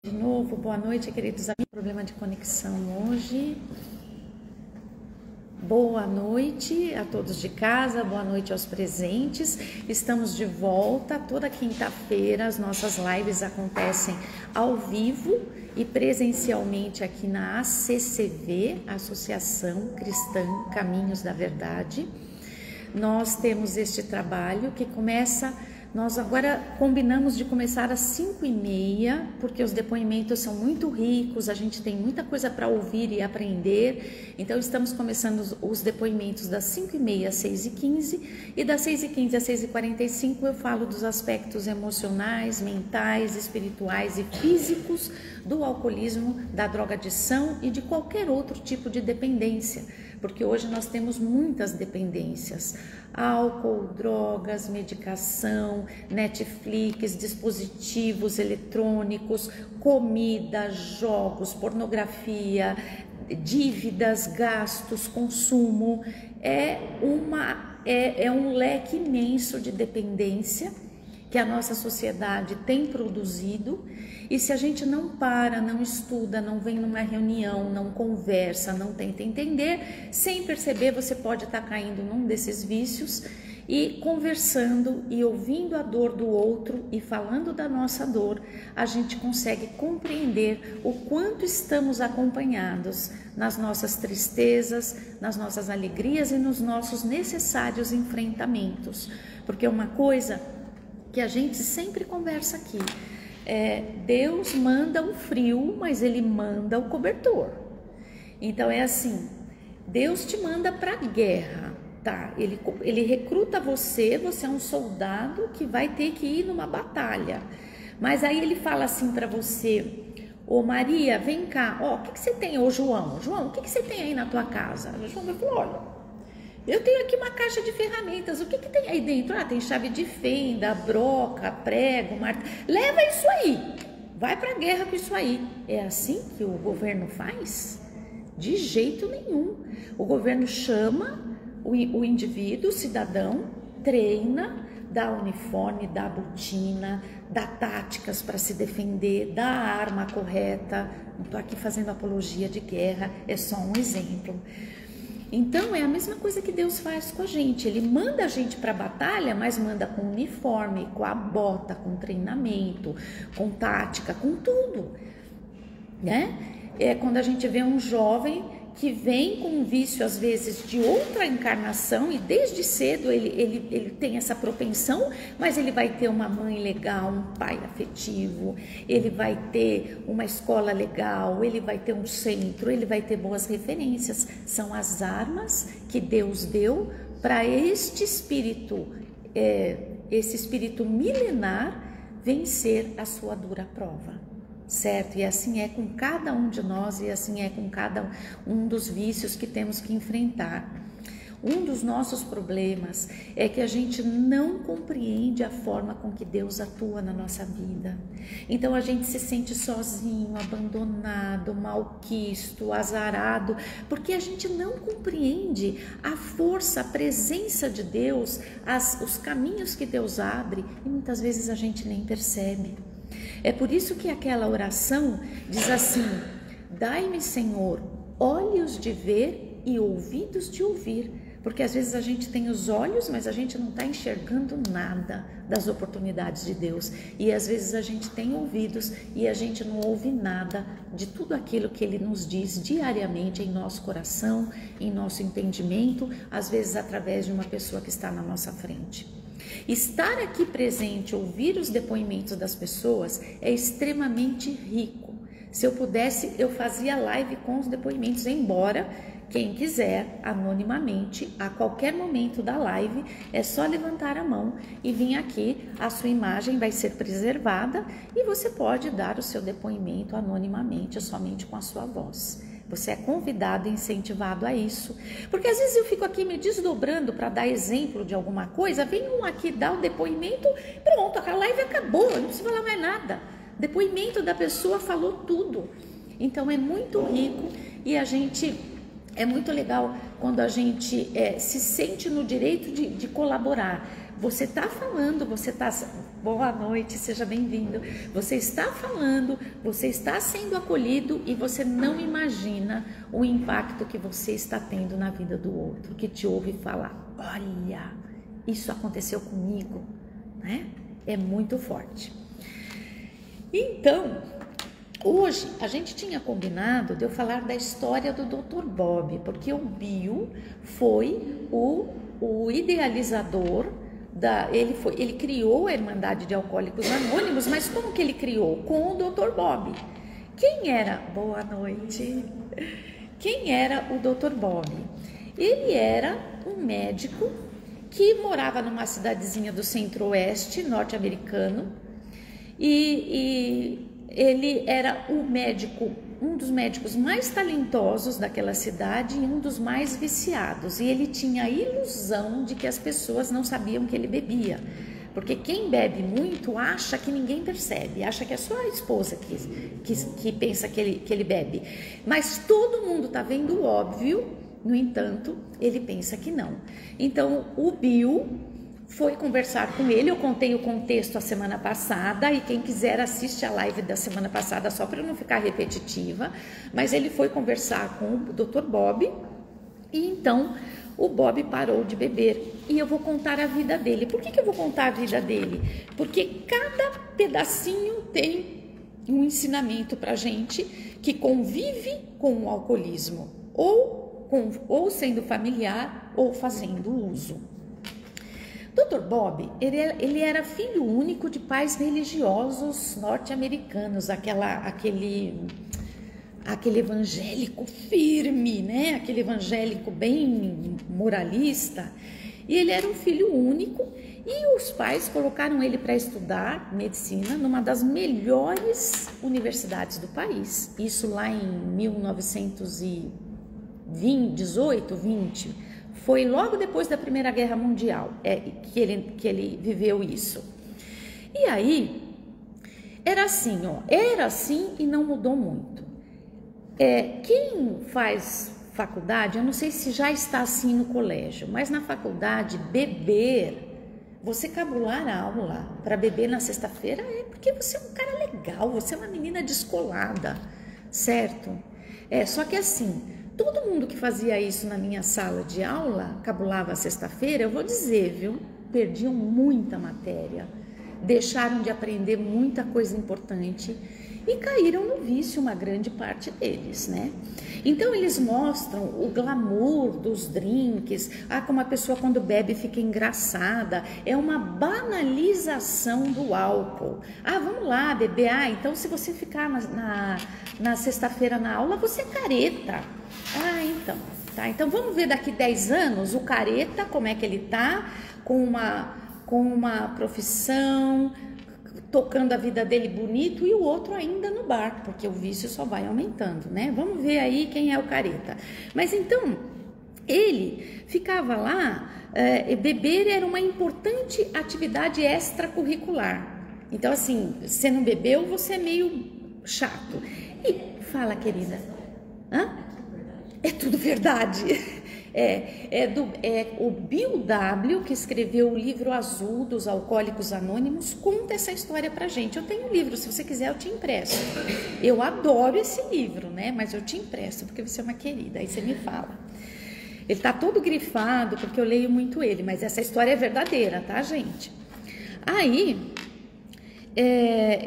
De novo, boa noite, queridos amigos. Problema de conexão hoje. Boa noite a todos de casa, boa noite aos presentes. Estamos de volta toda quinta-feira. As nossas lives acontecem ao vivo e presencialmente aqui na ACCV, Associação Cristã Caminhos da Verdade. Nós temos este trabalho que começa... Nós agora combinamos de começar às 5h30, porque os depoimentos são muito ricos, a gente tem muita coisa para ouvir e aprender. Então estamos começando os depoimentos das 5h30 às 6h15 e das 6h15 às 6h45 eu falo dos aspectos emocionais, mentais, espirituais e físicos do alcoolismo, da drogadição e de qualquer outro tipo de dependência. Porque hoje nós temos muitas dependências, álcool, drogas, medicação, Netflix, dispositivos eletrônicos, comida, jogos, pornografia, dívidas, gastos, consumo. É um leque imenso de dependência que a nossa sociedade tem produzido, e se a gente não para, não estuda, não vem numa reunião, não conversa, não tenta entender, sem perceber você pode estar caindo num desses vícios. E conversando e ouvindo a dor do outro e falando da nossa dor, a gente consegue compreender o quanto estamos acompanhados nas nossas tristezas, nas nossas alegrias e nos nossos necessários enfrentamentos. Porque uma coisa que a gente sempre conversa aqui, Deus manda o frio, mas Ele manda o cobertor. Então é assim, Deus te manda para a guerra, tá? Ele recruta você, você é um soldado que vai ter que ir numa batalha. Mas aí Ele fala assim para você: ô Maria, vem cá, ó, o que você tem? Ô João, o que você tem aí na tua casa? O João vai falar: olha, eu tenho aqui uma caixa de ferramentas, o que tem aí dentro? Ah, tem chave de fenda, broca, prego, martelo. Leva isso aí, vai para a guerra com isso aí. É assim que o governo faz? De jeito nenhum. O governo chama o indivíduo, o cidadão, treina, dá uniforme, dá botina, dá táticas para se defender, dá a arma correta. Não estou aqui fazendo apologia de guerra, é só um exemplo. Então é a mesma coisa que Deus faz com a gente. Ele manda a gente para a batalha, mas manda com uniforme, com a bota, com treinamento, com tática, com tudo, né? É quando a gente vê um jovem que vem com um vício às vezes de outra encarnação e desde cedo ele tem essa propensão, mas ele vai ter uma mãe legal, um pai afetivo, ele vai ter uma escola legal, ele vai ter um centro, ele vai ter boas referências. São as armas que Deus deu para esse espírito milenar vencer a sua dura prova. Certo? E assim é com cada um de nós e assim é com cada um dos vícios que temos que enfrentar. Um dos nossos problemas é que a gente não compreende a forma com que Deus atua na nossa vida. Então a gente se sente sozinho, abandonado, malquisto, azarado, porque a gente não compreende a força, a presença de Deus, os caminhos que Deus abre, e muitas vezes a gente nem percebe. É por isso que aquela oração diz assim: dai-me, Senhor, olhos de ver e ouvidos de ouvir. Porque às vezes a gente tem os olhos, mas a gente não está enxergando nada das oportunidades de Deus. E às vezes a gente tem ouvidos e a gente não ouve nada de tudo aquilo que Ele nos diz diariamente em nosso coração, em nosso entendimento, às vezes através de uma pessoa que está na nossa frente. Estar aqui presente, ouvir os depoimentos das pessoas é extremamente rico. Se eu pudesse, eu fazia live com os depoimentos, embora quem quiser, anonimamente, a qualquer momento da live, é só levantar a mão e vir aqui, a sua imagem vai ser preservada e você pode dar o seu depoimento anonimamente, somente com a sua voz. Você é convidado e incentivado a isso. Porque às vezes eu fico aqui me desdobrando para dar exemplo de alguma coisa, vem um aqui dar o depoimento, pronto, a live acabou, não precisa falar mais nada. Depoimento da pessoa falou tudo. Então é muito rico e é muito legal quando a gente se sente no direito de colaborar. Você está falando, você está boa noite, seja bem-vindo. Você está falando, você está sendo acolhido e você não imagina o impacto que você está tendo na vida do outro, que te ouve falar, olha, isso aconteceu comigo, né? É muito forte. Então, hoje a gente tinha combinado de eu falar da história do Dr. Bob, porque o Bill foi o idealizador ele criou a Irmandade de Alcoólicos Anônimos, mas como que ele criou? Com o Dr. Bob. Quem era? Boa noite. Quem era o Dr. Bob? Ele era um médico que morava numa cidadezinha do centro-oeste norte-americano e ele era um dos médicos mais talentosos daquela cidade e um dos mais viciados. E ele tinha a ilusão de que as pessoas não sabiam que ele bebia. Porque quem bebe muito acha que ninguém percebe, acha que é só a esposa que pensa que ele bebe. Mas todo mundo está vendo o óbvio, no entanto, ele pensa que não. Então, o Bill foi conversar com ele, eu contei o contexto a semana passada e quem quiser assiste a live da semana passada só para não ficar repetitiva, mas ele foi conversar com o Dr. Bob e então o Bob parou de beber e eu vou contar a vida dele. Por que eu vou contar a vida dele? Porque cada pedacinho tem um ensinamento para gente que convive com o alcoolismo, ou sendo familiar ou fazendo uso. Dr. Bob, ele era filho único de pais religiosos norte-americanos, aquele evangélico firme, né? Aquele evangélico bem moralista. E ele era um filho único e os pais colocaram ele para estudar medicina numa das melhores universidades do país. Isso lá em 1918, 20. Foi logo depois da Primeira Guerra Mundial que ele viveu isso. E aí, era assim e não mudou muito. Quem faz faculdade, eu não sei se já está assim no colégio, mas na faculdade, você cabular a aula para beber na sexta-feira é porque você é um cara legal, você é uma menina descolada, certo? Só que assim, todo mundo que fazia isso na minha sala de aula, cabulava a sexta-feira, eu vou dizer, viu? Perdiam muita matéria, deixaram de aprender muita coisa importante e caíram no vício, uma grande parte deles, né? Então eles mostram o glamour dos drinks, como a pessoa quando bebe fica engraçada, é uma banalização do álcool. Vamos lá beber, então se você ficar na sexta-feira na aula, você é careta. Então, tá. Então vamos ver daqui 10 anos o careta, como é que ele tá, com uma profissão, tocando a vida dele bonito e o outro ainda no bar, porque o vício só vai aumentando, né? Vamos ver aí quem é o careta. Mas então, ele ficava lá, beber era uma importante atividade extracurricular. Então assim, você não bebeu, você é meio chato. E fala, querida, é tudo verdade. O Bill W., que escreveu o livro azul dos Alcoólicos Anônimos, conta essa história pra gente. Eu tenho um livro, se você quiser eu te empresto. Eu adoro esse livro, né? Mas eu te empresto porque você é uma querida, aí você me fala. Ele tá todo grifado porque eu leio muito ele, mas essa história é verdadeira, tá, gente? Aí,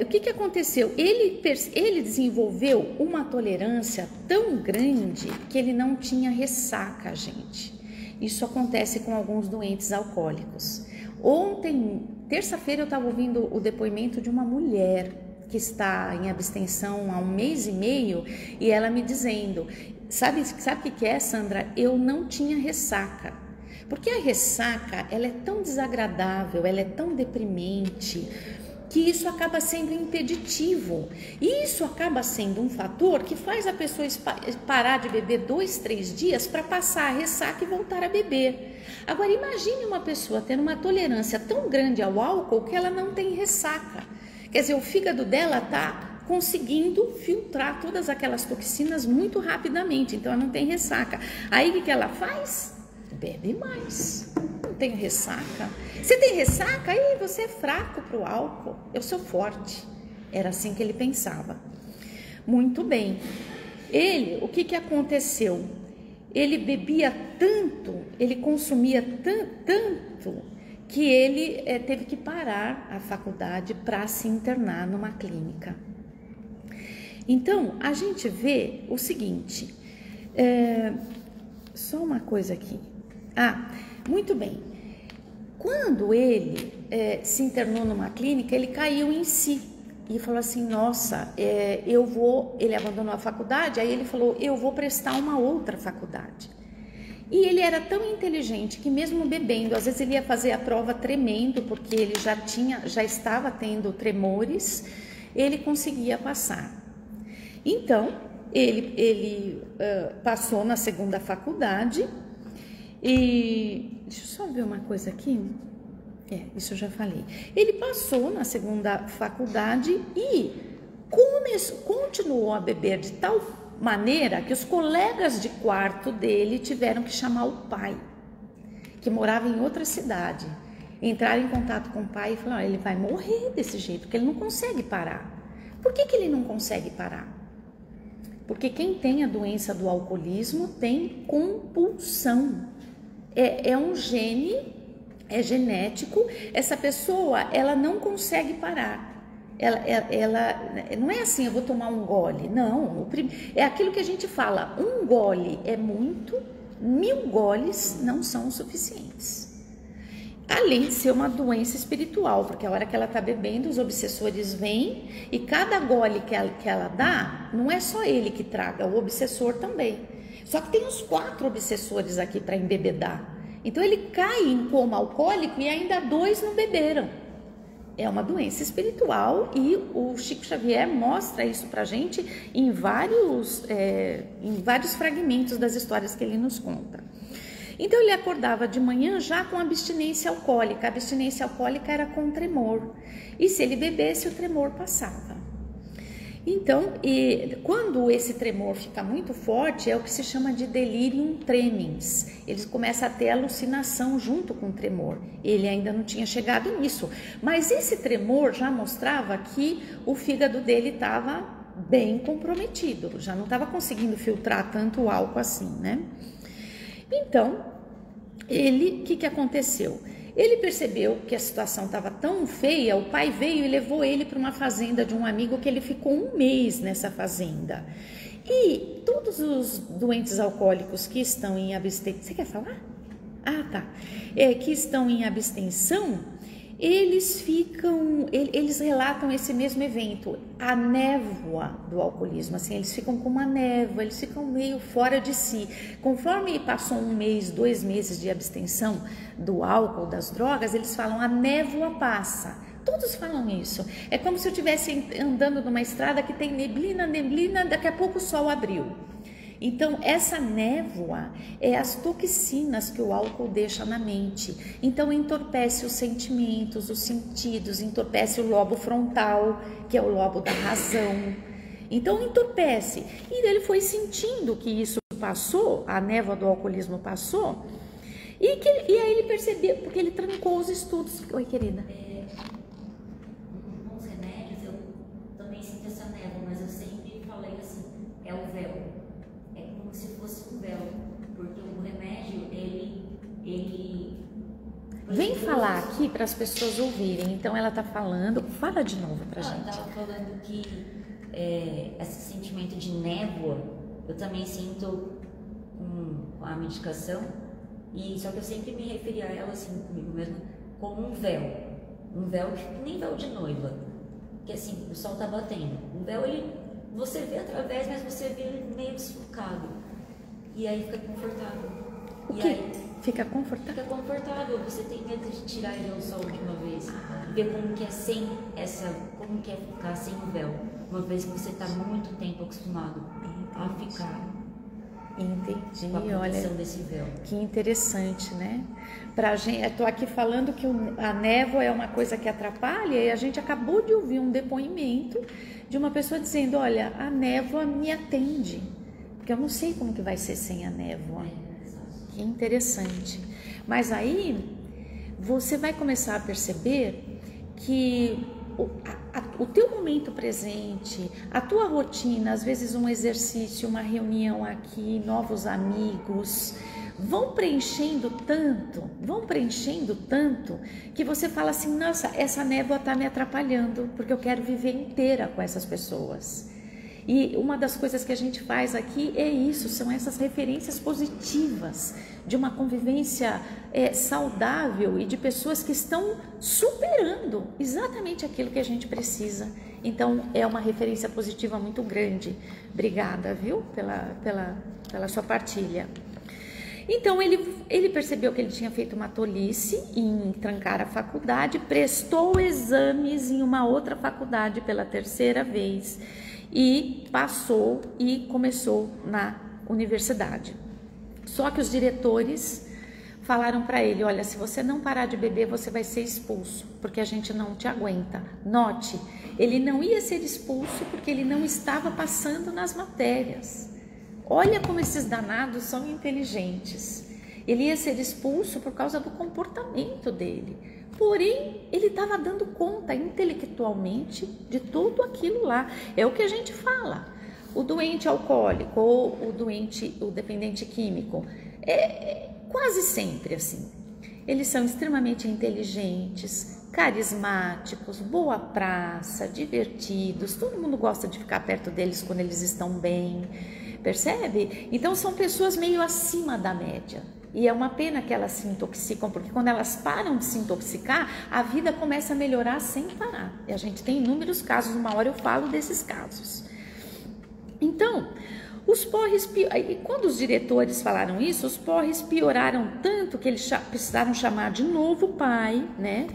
o que aconteceu? Ele desenvolveu uma tolerância tão grande que ele não tinha ressaca, gente. Isso acontece com alguns doentes alcoólicos. Terça-feira, eu estava ouvindo o depoimento de uma mulher que está em abstenção há 1 mês e meio e ela me dizendo, sabe o que é, Sandra? Eu não tinha ressaca. Porque a ressaca, ela é tão desagradável, ela é tão deprimente, que isso acaba sendo impeditivo. E isso acaba sendo um fator que faz a pessoa parar de beber 2, 3 dias para passar a ressaca e voltar a beber. Agora, imagine uma pessoa tendo uma tolerância tão grande ao álcool que ela não tem ressaca. Quer dizer, o fígado dela está conseguindo filtrar todas aquelas toxinas muito rapidamente, então ela não tem ressaca. Aí o que ela faz? Bebe mais. Não tem ressaca. Você tem ressaca? Aí você é fraco para o álcool, eu sou forte. Era assim que ele pensava. Muito bem. Ele, o que aconteceu? Ele bebia tanto, ele consumia tanto, que ele teve que parar a faculdade para se internar numa clínica. Então, a gente vê o seguinte, só uma coisa aqui. Muito bem. Quando ele se internou numa clínica, ele caiu em si e falou assim, nossa, ele abandonou a faculdade, aí ele falou, eu vou prestar uma outra faculdade. E ele era tão inteligente que mesmo bebendo, às vezes ele ia fazer a prova tremendo, porque ele já estava tendo tremores, ele conseguia passar. Então, ele passou na segunda faculdade e... Deixa eu só ver uma coisa aqui. Isso eu já falei. Ele passou na segunda faculdade e continuou a beber de tal maneira que os colegas de quarto dele tiveram que chamar o pai, que morava em outra cidade. Entraram em contato com o pai e falaram, ele vai morrer desse jeito, porque ele não consegue parar. Por que ele não consegue parar? Porque quem tem a doença do alcoolismo tem compulsão. É um gene, é genético. Essa pessoa, ela não consegue parar. Ela não é assim, eu vou tomar um gole. Não, é aquilo que a gente fala, um gole é muito, 1000 goles não são suficientes. Além de ser uma doença espiritual, porque a hora que ela está bebendo, os obsessores vêm e cada gole que ela dá, não é só ele que traga, o obsessor também. Só que tem os 4 obsessores aqui para embebedar. Então ele cai em coma alcoólico e ainda 2 não beberam. É uma doença espiritual e o Chico Xavier mostra isso pra gente em vários fragmentos das histórias que ele nos conta. Então ele acordava de manhã já com abstinência alcoólica. A abstinência alcoólica era com tremor. E se ele bebesse, o tremor passava. Então, quando esse tremor fica muito forte, é o que se chama de delirium tremens. Ele começa a ter alucinação junto com o tremor. Ele ainda não tinha chegado nisso. Mas esse tremor já mostrava que o fígado dele estava bem comprometido. Já não estava conseguindo filtrar tanto o álcool assim, né? Então, o que aconteceu? Ele percebeu que a situação estava tão feia, o pai veio e levou ele para uma fazenda de um amigo que ele ficou 1 mês nessa fazenda. E todos os doentes alcoólicos que estão em abstenção... Você quer falar? Tá. Que estão em abstenção, eles relatam esse mesmo evento, a névoa do alcoolismo, assim, eles ficam com uma névoa, eles ficam meio fora de si. Conforme passou 1 mês, 2 meses de abstenção do álcool, das drogas, eles falam, a névoa passa. Todos falam isso. É como se eu estivesse andando numa estrada que tem neblina, daqui a pouco o sol abriu. Então, essa névoa é as toxinas que o álcool deixa na mente. Então, entorpece os sentimentos, os sentidos, entorpece o lobo frontal, que é o lobo da razão. Então, entorpece. E ele foi sentindo que isso passou, a névoa do alcoolismo passou, e aí ele percebeu, porque ele trancou os estudos. Oi, querida. Com os remédios, eu também sinto essa névoa, mas eu sempre falei assim, é o véu. Como se fosse um véu, porque o remédio, ele Vem falar aqui para as pessoas ouvirem. Então ela está falando, fala de novo para gente. Eu estava falando que esse sentimento de névoa, eu também sinto com a medicação, só que eu sempre me referi a ela, assim, comigo mesma, como um véu que nem véu de noiva, que assim, o sol está batendo, o véu, você vê através, mas você vê ele meio desfocado. E aí fica confortável. O quê? Fica confortável? Fica confortável. Você tem medo de tirar ele ao sol de uma vez. Ver como que é como que é ficar sem o véu. Uma vez que você está muito tempo acostumado a ficar. Entendi. Com a proteção Olha, desse véu. Que interessante, né? Pra gente, eu tô aqui falando que a névoa é uma coisa que atrapalha e a gente acabou de ouvir um depoimento de uma pessoa dizendo, olha, a névoa me atende, porque eu não sei como que vai ser sem a névoa. Que interessante. Mas aí, você vai começar a perceber que o teu momento presente, a tua rotina, às vezes um exercício, uma reunião aqui, novos amigos, vão preenchendo tanto, que você fala assim, nossa, essa névoa está me atrapalhando, porque eu quero viver inteira com essas pessoas. E uma das coisas que a gente faz aqui é isso, são essas referências positivas de uma convivência saudável e de pessoas que estão superando exatamente aquilo que a gente precisa. Então, é uma referência positiva muito grande. Obrigada, viu, pela sua partilha. Então, ele percebeu que ele tinha feito uma tolice em trancar a faculdade, prestou exames em uma outra faculdade pela terceira vez e passou e começou na universidade. Só que os diretores falaram para ele, olha, se você não parar de beber, você vai ser expulso, porque a gente não te aguenta. Note, ele não ia ser expulso porque ele não estava passando nas matérias. Olha como esses danados são inteligentes. Ele ia ser expulso por causa do comportamento dele. Porém, ele estava dando conta intelectualmente de tudo aquilo lá. É o que a gente fala. O doente alcoólico ou o dependente químico, é quase sempre assim. Eles são extremamente inteligentes, carismáticos, boa praça, divertidos. Todo mundo gosta de ficar perto deles quando eles estão bem. Percebe? Então são pessoas meio acima da média. E é uma pena que elas se intoxicam, porque quando elas param de se intoxicar, a vida começa a melhorar sem parar. E a gente tem inúmeros casos, uma hora eu falo desses casos. Então, os porres, quando os diretores falaram isso, os porres pioraram tanto que eles precisaram chamar de novo o pai, né?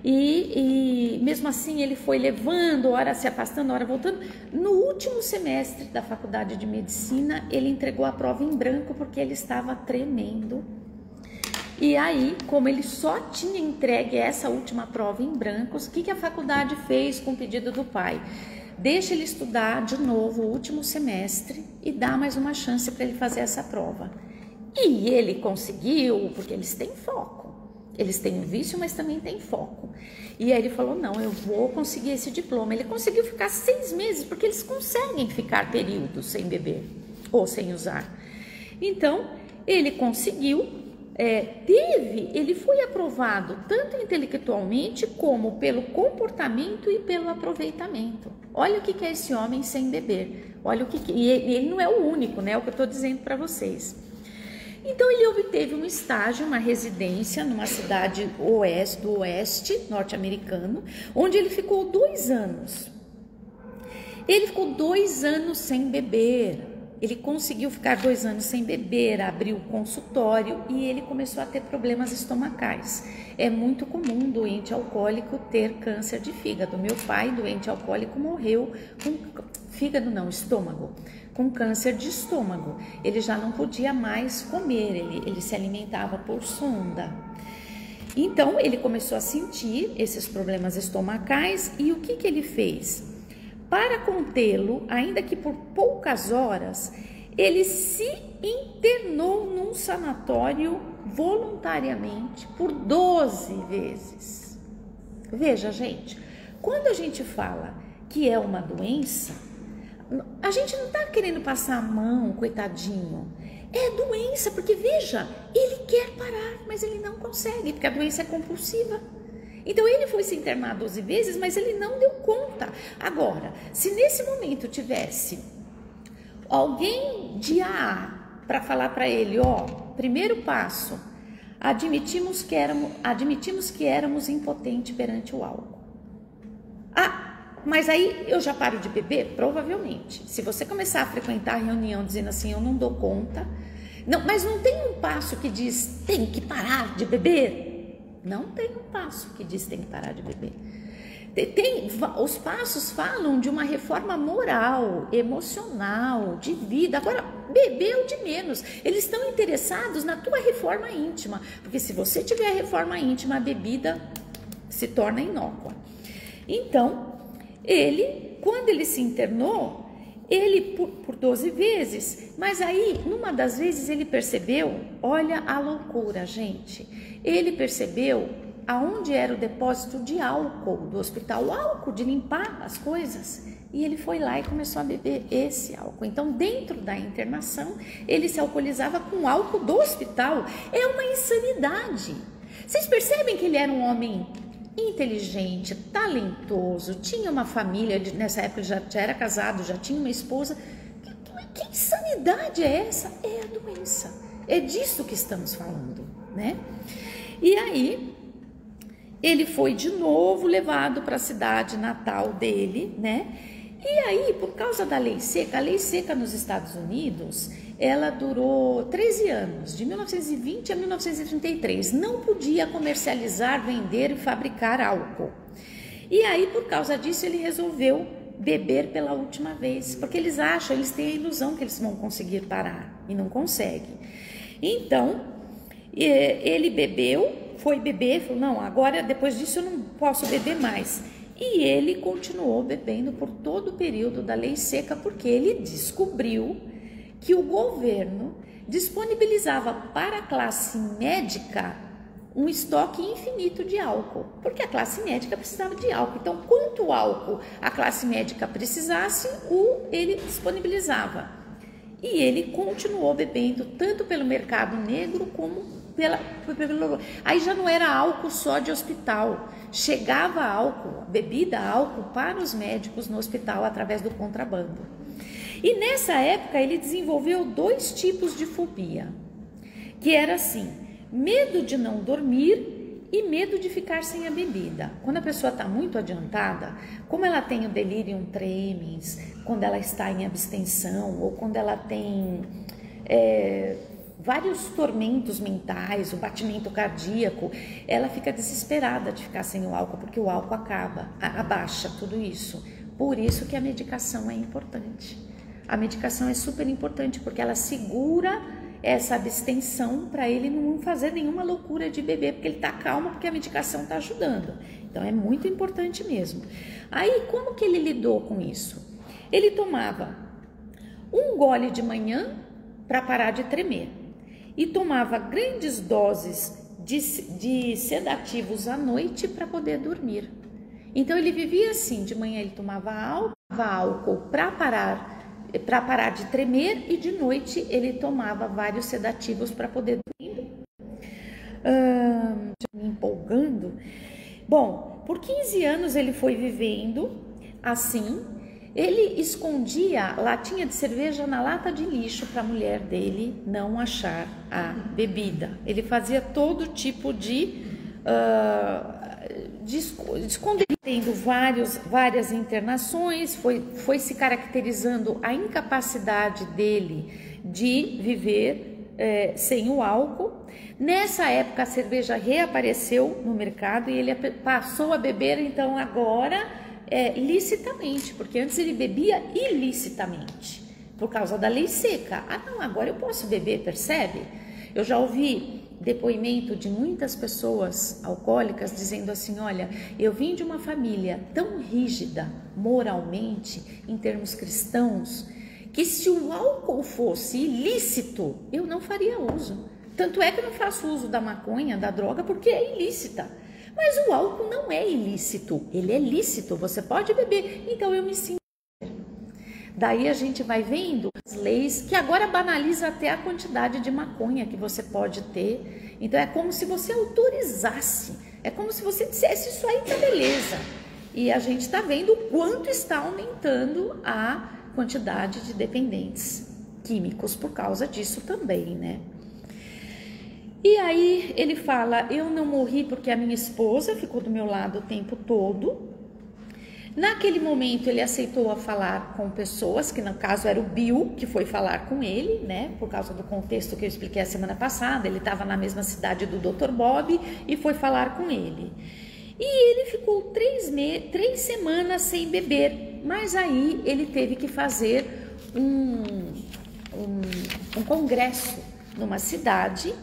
E mesmo assim ele foi levando, hora se afastando, hora voltando. No último semestre da faculdade de medicina, ele entregou a prova em branco porque ele estava tremendo. E aí, como ele só tinha entregue essa última prova em brancos, o que a faculdade fez com o pedido do pai? Deixa ele estudar de novo o último semestre e dá mais uma chance para ele fazer essa prova. E ele conseguiu, porque eles têm foco. Eles têm um vício, mas também têm foco. E aí ele falou, não, eu vou conseguir esse diploma. Ele conseguiu ficar 6 meses, porque eles conseguem ficar períodos sem beber ou sem usar. Então, ele conseguiu, ele foi aprovado tanto intelectualmente como pelo comportamento e pelo aproveitamento. Olha o que é esse homem sem beber. Olha o que e ele não é o único, né? É o que eu estou dizendo para vocês. Então ele obteve um estágio, uma residência numa cidade do oeste norte-americano, onde ele ficou 2 anos. Ele ficou 2 anos sem beber. Ele conseguiu ficar 2 anos sem beber, abriu o consultório e ele começou a ter problemas estomacais. É muito comum um doente alcoólico ter câncer de fígado. Meu pai, doente alcoólico, morreu com estômago, com câncer de estômago. Ele já não podia mais comer, ele se alimentava por sonda. Então, ele começou a sentir esses problemas estomacais e o que ele fez? Para contê-lo, ainda que por poucas horas, ele se internou num sanatório voluntariamente por 12 vezes. Veja, gente, quando a gente fala que é uma doença, a gente não está querendo passar a mão, coitadinho. É doença, porque veja, ele quer parar, mas ele não consegue, porque a doença é compulsiva. Então ele foi se internar 12 vezes, mas ele não deu conta. Agora, se nesse momento tivesse alguém de AA para falar para ele, primeiro passo, admitimos que éramos impotentes perante o álcool. Mas aí eu já paro de beber? Provavelmente. Se você começar a frequentar a reunião dizendo assim, eu não dou conta. Não, mas não tem um passo que diz, tem que parar de beber? Não tem um passo que diz, tem que parar de beber. Os passos falam de uma reforma moral, emocional, de vida. Agora, beber é o de menos. Eles estão interessados na tua reforma íntima. Porque se você tiver a reforma íntima, a bebida se torna inócua. Então, quando ele se internou, ele por 12 vezes, mas aí, numa das vezes, ele percebeu, olha a loucura, gente, ele percebeu aonde era o depósito de álcool do hospital, o álcool de limpar as coisas, e ele foi lá e começou a beber esse álcool. Então, dentro da internação, ele se alcoolizava com álcool do hospital. É uma insanidade. Vocês percebem que ele era um homem inteligente, talentoso, tinha uma família, nessa época ele já era casado, já tinha uma esposa. Que insanidade é essa? É a doença. É disso que estamos falando, né? E aí, ele foi de novo levado para a cidade natal dele, né? E aí, por causa da lei seca, a lei seca nos Estados Unidos, ela durou 13 anos, de 1920 a 1933. Não podia comercializar, vender e fabricar álcool. E aí, por causa disso, ele resolveu beber pela última vez, porque eles têm a ilusão que eles vão conseguir parar, e não conseguem. Então, ele bebeu, foi beber, falou, não, agora depois disso eu não posso beber mais. E ele continuou bebendo por todo o período da lei seca, porque ele descobriu que o governo disponibilizava para a classe médica um estoque infinito de álcool, porque a classe médica precisava de álcool. Então, quanto álcool a classe médica precisasse, ele disponibilizava. E ele continuou bebendo tanto pelo mercado negro como aí já não era álcool só de hospital, chegava álcool, bebida álcool para os médicos no hospital através do contrabando. E nessa época ele desenvolveu 2 tipos de fobia, que era assim, medo de não dormir e medo de ficar sem a bebida. Quando a pessoa está muito adiantada, como ela tem o delirium tremens, quando ela está em abstenção ou quando ela tem vários tormentos mentais, o batimento cardíaco, ela fica desesperada de ficar sem o álcool, porque o álcool abaixa tudo isso. Por isso que a medicação é importante. A medicação é super importante, porque ela segura essa abstenção para ele não fazer nenhuma loucura de beber, porque ele está calmo, porque a medicação está ajudando. Então é muito importante mesmo. Aí como que ele lidou com isso? Ele tomava um gole de manhã para parar de tremer e tomava grandes doses de sedativos à noite para poder dormir. Então ele vivia assim, de manhã ele tomava álcool para parar de tremer e de noite ele tomava vários sedativos para poder dormir. Me empolgando. Bom, por 15 anos ele foi vivendo assim. Ele escondia latinha de cerveja na lata de lixo para a mulher dele não achar a bebida. Ele fazia todo tipo de esconder. Tendo várias internações, foi se caracterizando a incapacidade dele de viver sem o álcool. Nessa época a cerveja reapareceu no mercado e ele passou a beber então agora licitamente, porque antes ele bebia ilicitamente, por causa da lei seca. Ah não, agora eu posso beber, percebe? Eu já ouvi depoimento de muitas pessoas alcoólicas dizendo assim, olha, eu vim de uma família tão rígida moralmente, em termos cristãos, que se o álcool fosse ilícito, eu não faria uso. Tanto é que eu não faço uso da maconha, da droga, porque é ilícita. Mas o álcool não é ilícito, ele é lícito, você pode beber, então eu me sinto. Daí a gente vai vendo as leis que agora banaliza até a quantidade de maconha que você pode ter. Então é como se você autorizasse, é como se você dissesse isso aí tá beleza. E a gente está vendo o quanto está aumentando a quantidade de dependentes químicos por causa disso também, né? E aí ele fala, eu não morri porque a minha esposa ficou do meu lado o tempo todo. Naquele momento ele aceitou a falar com pessoas, que no caso era o Bill, que foi falar com ele, né? Por causa do contexto que eu expliquei a semana passada, ele estava na mesma cidade do Dr. Bob e foi falar com ele. E ele ficou 3 semanas sem beber, mas aí ele teve que fazer um congresso numa cidade.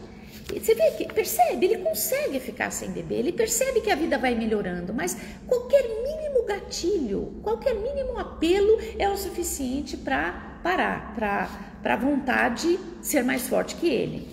E você vê que, percebe, ele consegue ficar sem beber, ele percebe que a vida vai melhorando, mas qualquer mínimo mínimo gatilho, qualquer mínimo apelo é o suficiente para parar, para a vontade ser mais forte que ele.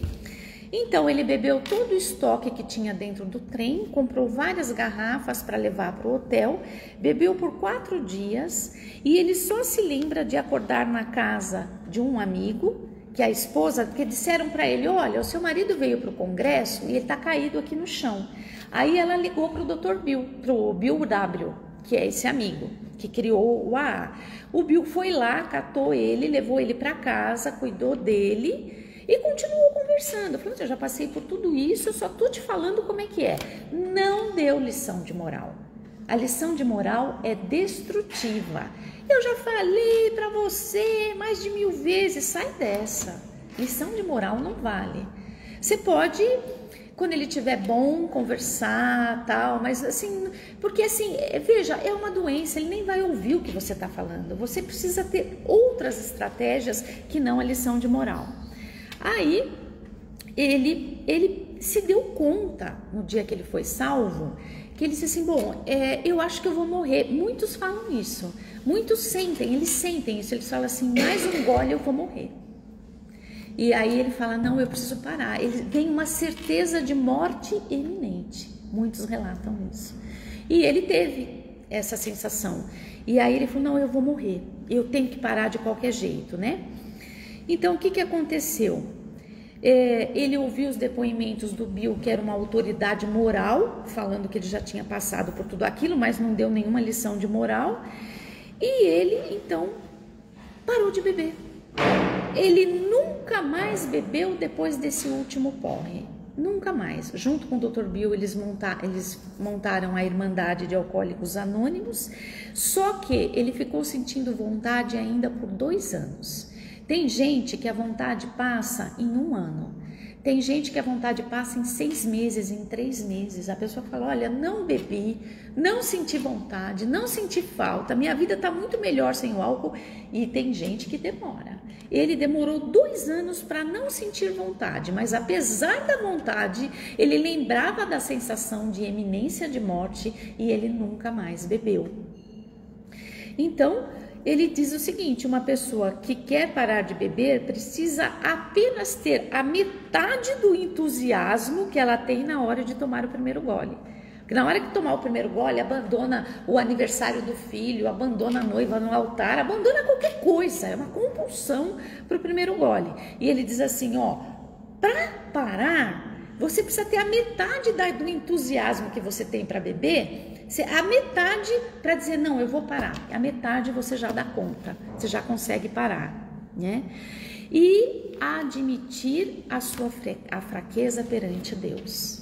Então ele bebeu todo o estoque que tinha dentro do trem, comprou várias garrafas para levar para o hotel, bebeu por 4 dias e ele só se lembra de acordar na casa de um amigo, que a esposa, que disseram para ele, olha, o seu marido veio para o congresso e ele está caído aqui no chão. Aí ela ligou para o Dr. Bill, para o Bill W., que é esse amigo que criou o AA. O Bill foi lá, catou ele, levou ele para casa, cuidou dele e continuou conversando. Falou, eu já passei por tudo isso, eu só estou te falando como é que é. Não deu lição de moral. A lição de moral é destrutiva. Eu já falei para você mais de 1000 vezes, sai dessa. Lição de moral não vale. Você pode, quando ele estiver bom, conversar, tal, mas assim, porque assim, veja, é uma doença, ele nem vai ouvir o que você está falando. Você precisa ter outras estratégias que não a lição de moral. Aí, ele se deu conta, no dia que ele foi salvo, que ele disse assim, bom, eu acho que eu vou morrer. Muitos falam isso, muitos sentem, eles sentem isso, eles falam assim, mais um gole eu vou morrer. E aí ele fala, não, eu preciso parar. Ele tem uma certeza de morte iminente, muitos relatam isso. E ele teve essa sensação. E aí ele falou, não, eu vou morrer, eu tenho que parar de qualquer jeito, né? Então, o que aconteceu? Ele ouviu os depoimentos do Bill, que era uma autoridade moral, falando que ele já tinha passado por tudo aquilo, mas não deu nenhuma lição de moral. E ele, então, parou de beber. Ele nunca mais bebeu depois desse último porre. Nunca mais. Junto com o Dr. Bill, eles montaram a Irmandade de Alcoólicos Anônimos, só que ele ficou sentindo vontade ainda por 2 anos. Tem gente que a vontade passa em 1 ano. Tem gente que a vontade passa em 6 meses, em 3 meses. A pessoa fala, olha, não bebi, não senti vontade, não senti falta, minha vida está muito melhor sem o álcool. E tem gente que demora. Ele demorou 2 anos para não sentir vontade, mas apesar da vontade, ele lembrava da sensação de iminência de morte e ele nunca mais bebeu. Então, ele diz o seguinte, uma pessoa que quer parar de beber precisa apenas ter a metade do entusiasmo que ela tem na hora de tomar o primeiro gole. Porque na hora que tomar o primeiro gole, abandona o aniversário do filho, abandona a noiva no altar, abandona qualquer coisa, é uma compulsão para o primeiro gole. E ele diz assim, ó, para parar, você precisa ter a metade do entusiasmo que você tem para beber, a metade para dizer, não, eu vou parar. A metade você já dá conta, você já consegue parar, né? E admitir a fraqueza perante Deus.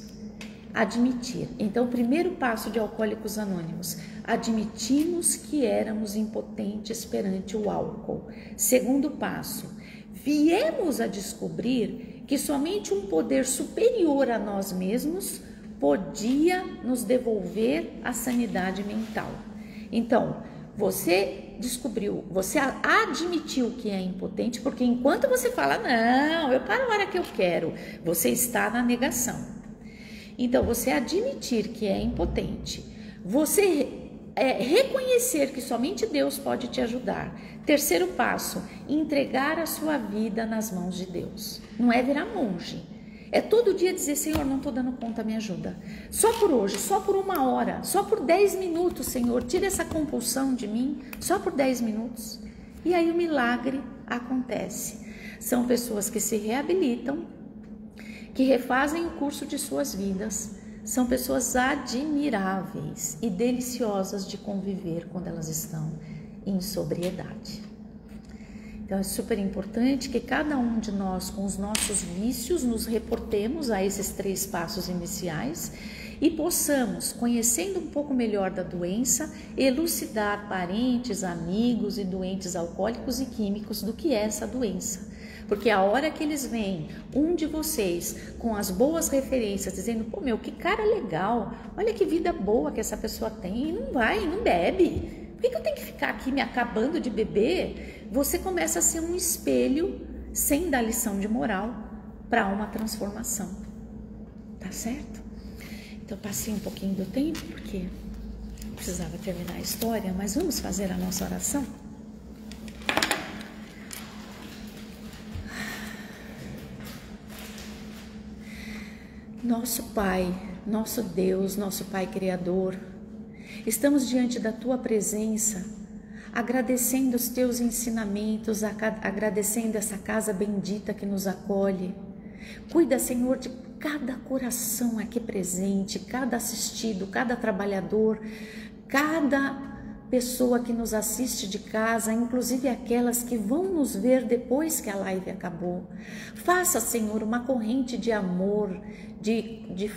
Admitir. Então, o primeiro passo de Alcoólicos Anônimos, admitimos que éramos impotentes perante o álcool. Segundo passo, viemos a descobrir que somente um poder superior a nós mesmos podia nos devolver a sanidade mental. Então, você descobriu, você admitiu que é impotente, porque enquanto você fala, não, eu paro a hora que eu quero, você está na negação. Então, você admitir que é impotente, você reconhecer que somente Deus pode te ajudar. Terceiro passo, entregar a sua vida nas mãos de Deus. Não é virar monge. É todo dia dizer, Senhor, não estou dando conta, me ajuda. Só por hoje, só por 1 hora, só por 10 minutos, Senhor, tira essa compulsão de mim, só por 10 minutos. E aí o milagre acontece. São pessoas que se reabilitam, que refazem o curso de suas vidas. São pessoas admiráveis e deliciosas de conviver quando elas estão em sobriedade. Então é super importante que cada um de nós, com os nossos vícios, nos reportemos a esses 3 passos iniciais e possamos, conhecendo um pouco melhor da doença, elucidar parentes, amigos e doentes alcoólicos e químicos do que é essa doença. Porque a hora que eles veem um de vocês com as boas referências, dizendo, pô, meu, que cara legal, olha que vida boa que essa pessoa tem, e não bebe. Por que eu tenho que ficar aqui me acabando de beber? Você começa a ser um espelho, sem dar lição de moral, para uma transformação. Tá certo? Então, passei um pouquinho do tempo, porque precisava terminar a história, mas vamos fazer a nossa oração? Nosso Pai, nosso Deus, nosso Pai Criador, estamos diante da Tua presença, agradecendo os Teus ensinamentos, agradecendo essa casa bendita que nos acolhe. Cuida, Senhor, de cada coração aqui presente, cada assistido, cada trabalhador, cada pessoa que nos assiste de casa, inclusive aquelas que vão nos ver depois que a live acabou. Faça, Senhor, uma corrente de amor, de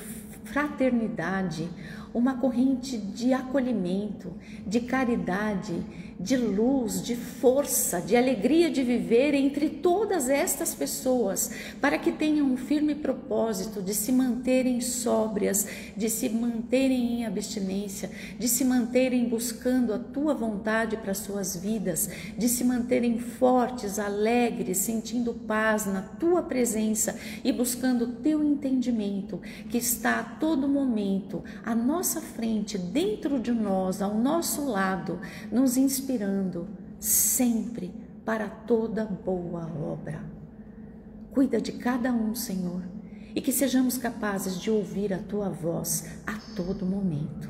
fraternidade, uma corrente de acolhimento, de caridade, de luz, de força, de alegria de viver entre todas estas pessoas, para que tenham um firme propósito de se manterem sóbrias, de se manterem em abstinência, de se manterem buscando a Tua vontade para suas vidas, de se manterem fortes, alegres, sentindo paz na Tua presença e buscando o Teu entendimento, que está a todo momento à nossa frente, dentro de nós, ao nosso lado, nos inspirando sempre para toda boa obra. Cuida de cada um, Senhor, e que sejamos capazes de ouvir a Tua voz a todo momento.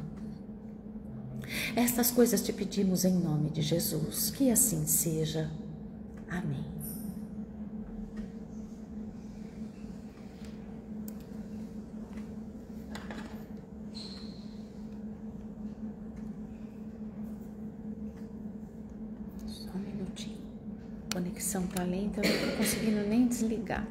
Estas coisas te pedimos em nome de Jesus, que assim seja. Amém. Só um minutinho. A conexão tá lenta, eu não tô conseguindo nem desligar.